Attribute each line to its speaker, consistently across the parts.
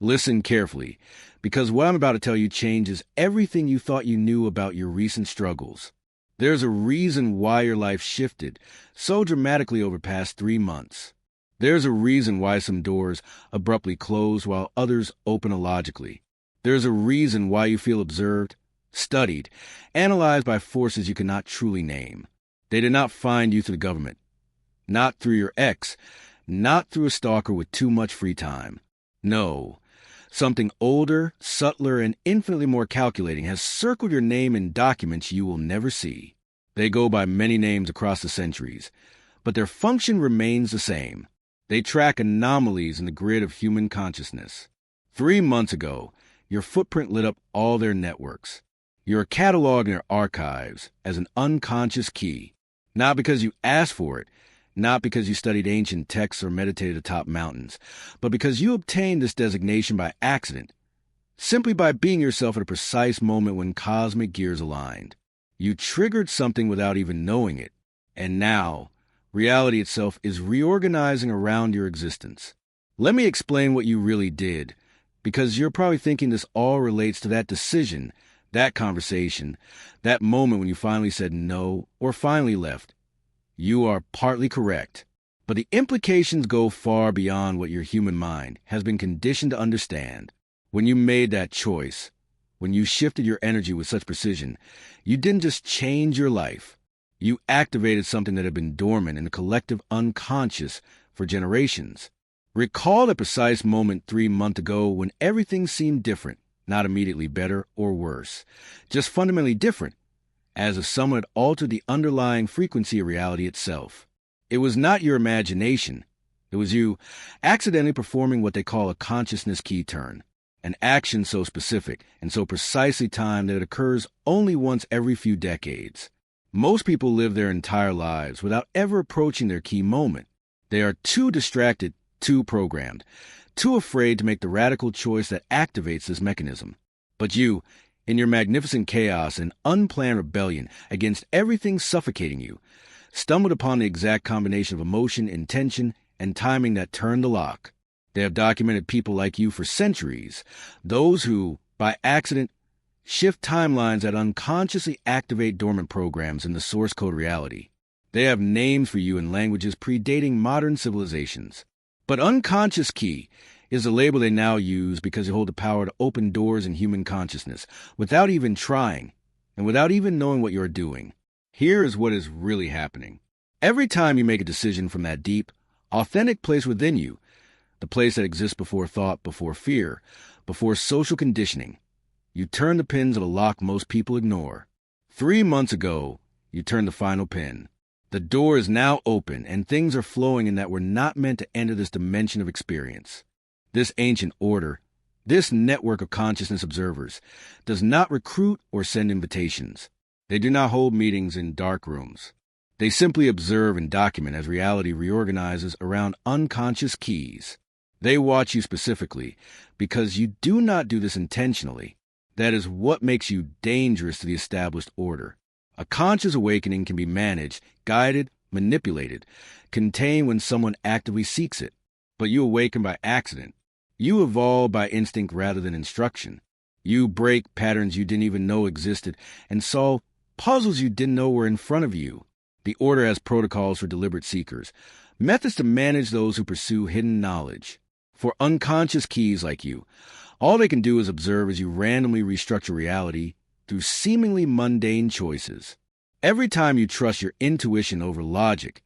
Speaker 1: Listen carefully, because what I'm about to tell you changes everything you thought you knew about your recent struggles. There's a reason why your life shifted so dramatically over the past 3 months. There's a reason why some doors abruptly close while others open illogically. There's a reason why you feel observed, studied, analyzed by forces you cannot truly name. They did not find you through the government, not through your ex, not through a stalker with too much free time. No, something older, subtler, and infinitely more calculating has circled your name in documents you will never see. They go by many names across the centuries, but their function remains the same. They track anomalies in the grid of human consciousness. 3 months ago, your footprint lit up all their networks. You're cataloged in their archives as an unconscious key, not because you asked for it, not because you studied ancient texts or meditated atop mountains, but because you obtained this designation by accident, simply by being yourself at a precise moment when cosmic gears aligned. You triggered something without even knowing it, and now reality itself is reorganizing around your existence. Let me explain what you really did, because you're probably thinking this all relates to that decision, that conversation, that moment when you finally said no or finally left. You are partly correct, but the implications go far beyond what your human mind has been conditioned to understand. When you made that choice, when you shifted your energy with such precision, you didn't just change your life. You activated something that had been dormant in the collective unconscious for generations. Recall the precise moment 3 months ago when everything seemed different, not immediately better or worse, just fundamentally different, as if someone had altered the underlying frequency of reality itself. It was not your imagination. It was you accidentally performing what they call a consciousness key turn, an action so specific and so precisely timed that it occurs only once every few decades. Most people live their entire lives without ever approaching their key moment. They are too distracted, too programmed, too afraid to make the radical choice that activates this mechanism. But you, in your magnificent chaos and unplanned rebellion against everything suffocating you, stumbled upon the exact combination of emotion, intention, and timing that turned the lock. They have documented people like you for centuries, those who, by accident, shift timelines that unconsciously activate dormant programs in the source code reality. They have names for you in languages predating modern civilizations. But unconscious key is the label they now use because you hold the power to open doors in human consciousness without even trying and without even knowing what you're doing. Here is what is really happening. Every time you make a decision from that deep, authentic place within you, the place that exists before thought, before fear, before social conditioning, you turn the pins of a lock most people ignore. 3 months ago, you turned the final pin. The door is now open, and things are flowing in that we're not meant to enter this dimension of experience. This ancient order, this network of consciousness observers, does not recruit or send invitations. They do not hold meetings in dark rooms. They simply observe and document as reality reorganizes around unconscious keys. They watch you specifically because you do not do this intentionally. That is what makes you dangerous to the established order. A conscious awakening can be managed, guided, manipulated, contained when someone actively seeks it. But you awaken by accident. You evolve by instinct rather than instruction. You break patterns you didn't even know existed and solve puzzles you didn't know were in front of you. The order has protocols for deliberate seekers, methods to manage those who pursue hidden knowledge. For unconscious keys like you, all they can do is observe as you randomly restructure reality through seemingly mundane choices. Every time you trust your intuition over logic,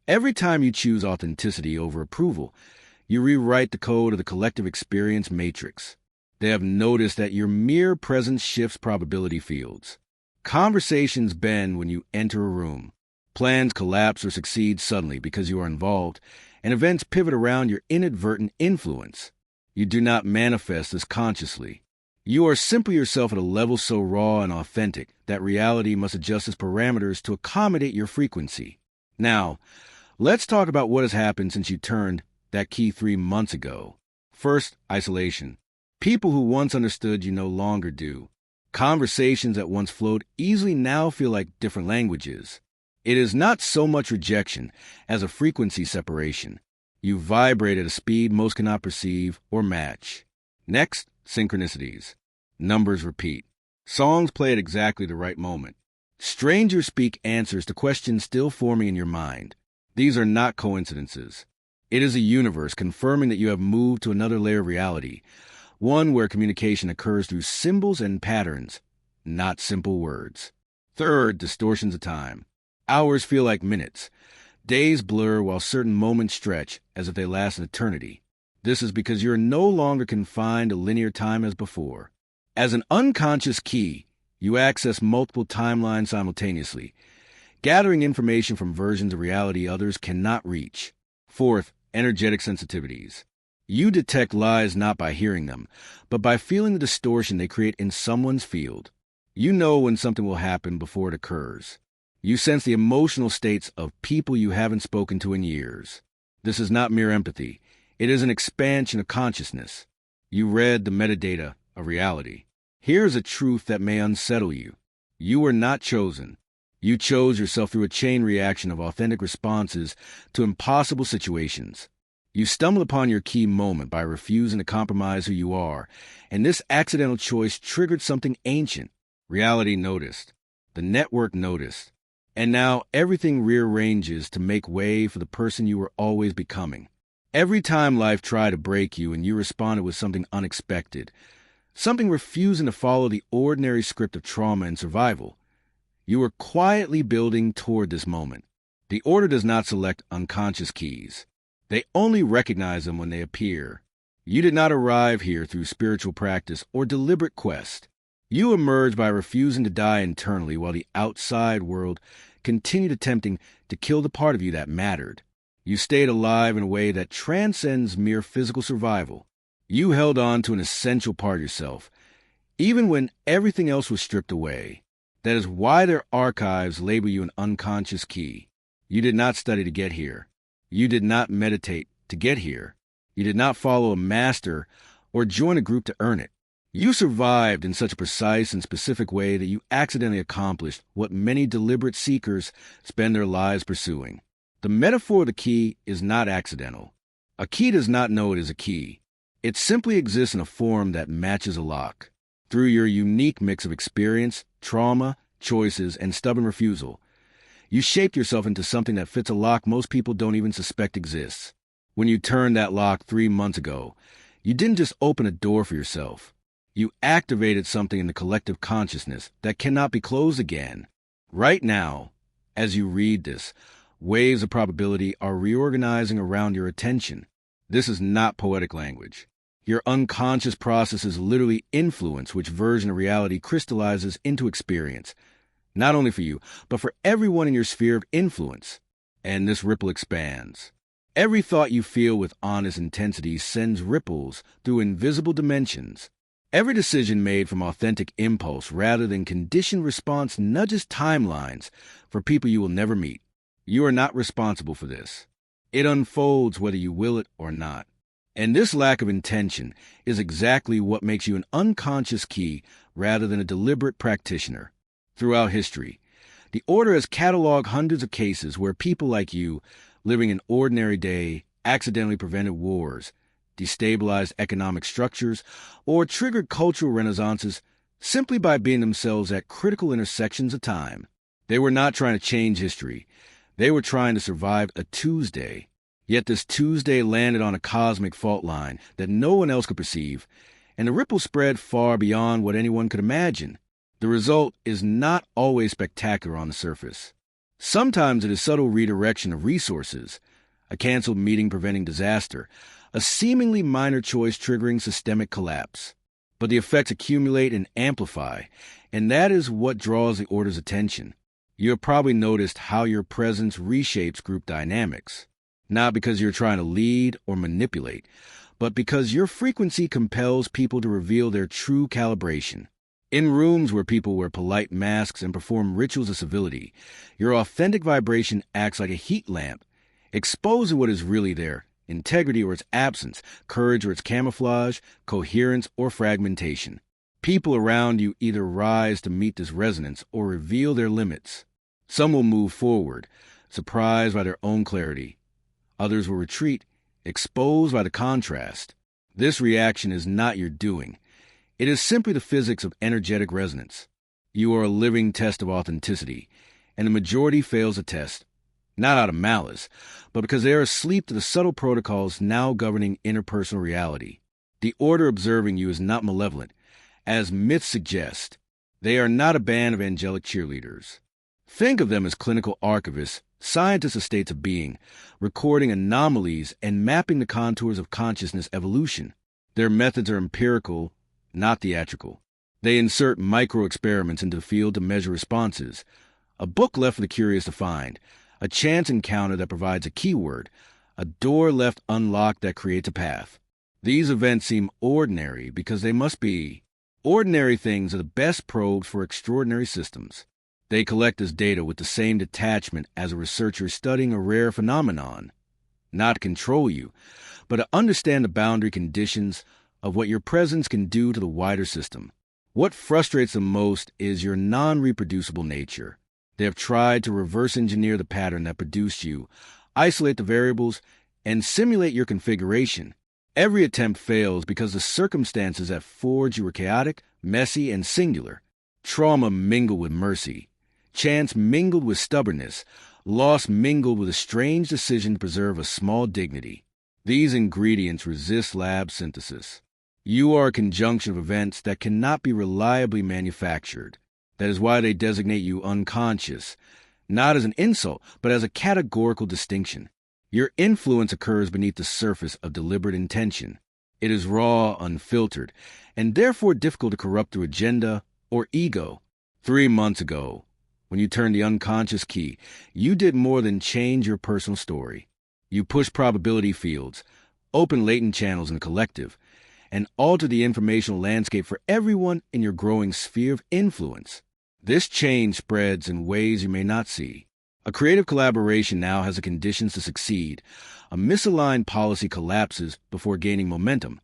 Speaker 1: every time you choose authenticity over approval, you rewrite the code of the collective experience matrix. They have noticed that your mere presence shifts probability fields. Conversations bend when you enter a room. Plans collapse or succeed suddenly because you are involved, and events pivot around your inadvertent influence. You do not manifest this consciously. You are simply yourself at a level so raw and authentic that reality must adjust its parameters to accommodate your frequency. Now, let's talk about what has happened since you turned that key 3 months ago. First, isolation. People who once understood you no longer do. Conversations that once flowed easily now feel like different languages. It is not so much rejection as a frequency separation. You vibrate at a speed most cannot perceive or match. Next, synchronicities. Numbers repeat. Songs play at exactly the right moment. Strangers speak answers to questions still forming in your mind. These are not coincidences. It is a universe confirming that you have moved to another layer of reality, one where communication occurs through symbols and patterns, not simple words. Third, distortions of time. Hours feel like minutes. Days blur while certain moments stretch as if they last an eternity. This is because you're no longer confined to linear time as before. As an unconscious key, you access multiple timelines simultaneously, gathering information from versions of reality others cannot reach. Fourth, energetic sensitivities. You detect lies not by hearing them, but by feeling the distortion they create in someone's field. You know when something will happen before it occurs. You sense the emotional states of people you haven't spoken to in years. This is not mere empathy. It is an expansion of consciousness. You read the metadata of reality. Here's a truth that may unsettle you. You were not chosen. You chose yourself through a chain reaction of authentic responses to impossible situations. You stumbled upon your key moment by refusing to compromise who you are, and this accidental choice triggered something ancient. Reality noticed. The network noticed. And now everything rearranges to make way for the person you were always becoming. Every time life tried to break you and you responded with something unexpected, something refusing to follow the ordinary script of trauma and survival, you were quietly building toward this moment. The order does not select unconscious keys. They only recognize them when they appear. You did not arrive here through spiritual practice or deliberate quest. You emerged by refusing to die internally while the outside world continued attempting to kill the part of you that mattered. You stayed alive in a way that transcends mere physical survival. You held on to an essential part of yourself, even when everything else was stripped away. That is why their archives label you an unconscious key. You did not study to get here. You did not meditate to get here. You did not follow a master or join a group to earn it. You survived in such a precise and specific way that you accidentally accomplished what many deliberate seekers spend their lives pursuing. The metaphor of the key is not accidental. A key does not know it is a key. It simply exists in a form that matches a lock. Through your unique mix of experience, trauma, choices, and stubborn refusal, you shaped yourself into something that fits a lock most people don't even suspect exists. When you turned that lock 3 months ago, you didn't just open a door for yourself. You activated something in the collective consciousness that cannot be closed again. Right now, as you read this, waves of probability are reorganizing around your attention. This is not poetic language. Your unconscious processes literally influence which version of reality crystallizes into experience, not only for you, but for everyone in your sphere of influence. And this ripple expands. Every thought you feel with honest intensity sends ripples through invisible dimensions. Every decision made from authentic impulse rather than conditioned response nudges timelines for people you will never meet. You are not responsible for this. It unfolds whether you will it or not. And this lack of intention is exactly what makes you an unconscious key rather than a deliberate practitioner. Throughout history, the Order has cataloged hundreds of cases where people like you, living an ordinary day, accidentally prevented wars, destabilized economic structures, or triggered cultural renaissances simply by being themselves at critical intersections of time. They were not trying to change history. They were trying to survive a Tuesday. Yet this Tuesday landed on a cosmic fault line that no one else could perceive, and the ripple spread far beyond what anyone could imagine. The result is not always spectacular on the surface. Sometimes it is subtle redirection of resources, a canceled meeting preventing disaster, a seemingly minor choice triggering systemic collapse. But the effects accumulate and amplify, and that is what draws the Order's attention. You have probably noticed how your presence reshapes group dynamics, not because you're trying to lead or manipulate, but because your frequency compels people to reveal their true calibration. In rooms where people wear polite masks and perform rituals of civility, your authentic vibration acts like a heat lamp, exposing what is really there: integrity or its absence, courage or its camouflage, coherence or fragmentation. People around you either rise to meet this resonance or reveal their limits. Some will move forward, surprised by their own clarity. Others will retreat, exposed by the contrast. This reaction is not your doing. It is simply the physics of energetic resonance. You are a living test of authenticity, and the majority fails the test, not out of malice, but because they are asleep to the subtle protocols now governing interpersonal reality. The order observing you is not malevolent, as myths suggest. They are not a band of angelic cheerleaders. Think of them as clinical archivists, scientists of states of being, recording anomalies and mapping the contours of consciousness evolution. Their methods are empirical, not theatrical. They insert micro-experiments into the field to measure responses. A book left for the curious to find, a chance encounter that provides a keyword, a door left unlocked that creates a path. These events seem ordinary because they must be. Ordinary things are the best probes for extraordinary systems. They collect as data with the same detachment as a researcher studying a rare phenomenon, not to control you, but to understand the boundary conditions of what your presence can do to the wider system. What frustrates them most is your non-reproducible nature. They have tried to reverse engineer the pattern that produced you, isolate the variables, and simulate your configuration. Every attempt fails because the circumstances that forged you were chaotic, messy, and singular. Trauma mingled with mercy. Chance mingled with stubbornness. Loss mingled with a strange decision to preserve a small dignity. These ingredients resist lab synthesis. You are a conjunction of events that cannot be reliably manufactured. That is why they designate you unconscious, not as an insult, but as a categorical distinction. Your influence occurs beneath the surface of deliberate intention. It is raw, unfiltered, and therefore difficult to corrupt through agenda or ego. 3 months ago, when you turned the unconscious key, you did more than change your personal story. You pushed probability fields, opened latent channels in the collective, and altered the informational landscape for everyone in your growing sphere of influence. This change spreads in ways you may not see. A creative collaboration now has the conditions to succeed. A misaligned policy collapses before gaining momentum.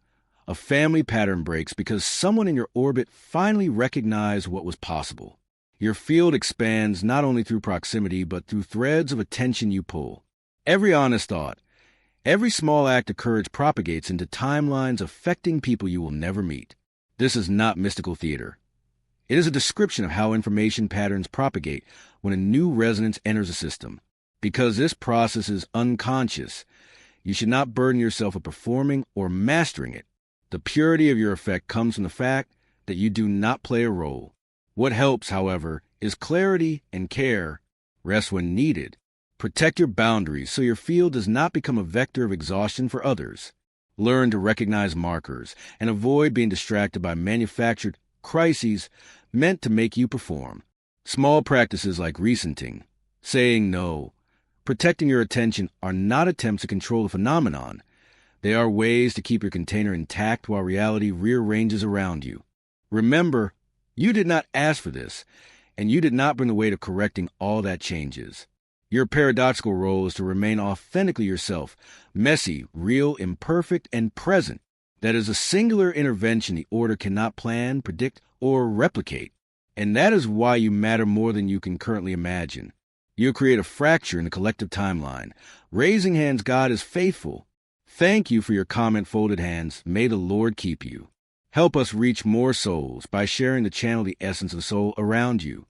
Speaker 1: A family pattern breaks because someone in your orbit finally recognized what was possible. Your field expands not only through proximity, but through threads of attention you pull. Every honest thought, every small act of courage propagates into timelines affecting people you will never meet. This is not mystical theater. It is a description of how information patterns propagate when a new resonance enters a system. Because this process is unconscious, you should not burden yourself with performing or mastering it. The purity of your effect comes from the fact that you do not play a role. What helps, however, is clarity and care. Rest when needed. Protect your boundaries so your field does not become a vector of exhaustion for others. Learn to recognize markers and avoid being distracted by manufactured crises meant to make you perform. Small practices like recenting, saying no, protecting your attention are not attempts to control the phenomenon. They are ways to keep your container intact while reality rearranges around you. Remember, you did not ask for this, and you did not bring the weight of correcting all that changes. Your paradoxical role is to remain authentically yourself, messy, real, imperfect, and present. That is a singular intervention the order cannot plan, predict, or replicate. And that is why you matter more than you can currently imagine. You create a fracture in the collective timeline. Raising hands, God is faithful. Thank you for your comment, folded hands. May the Lord keep you. Help us reach more souls by sharing the channel, the essence of the soul around you.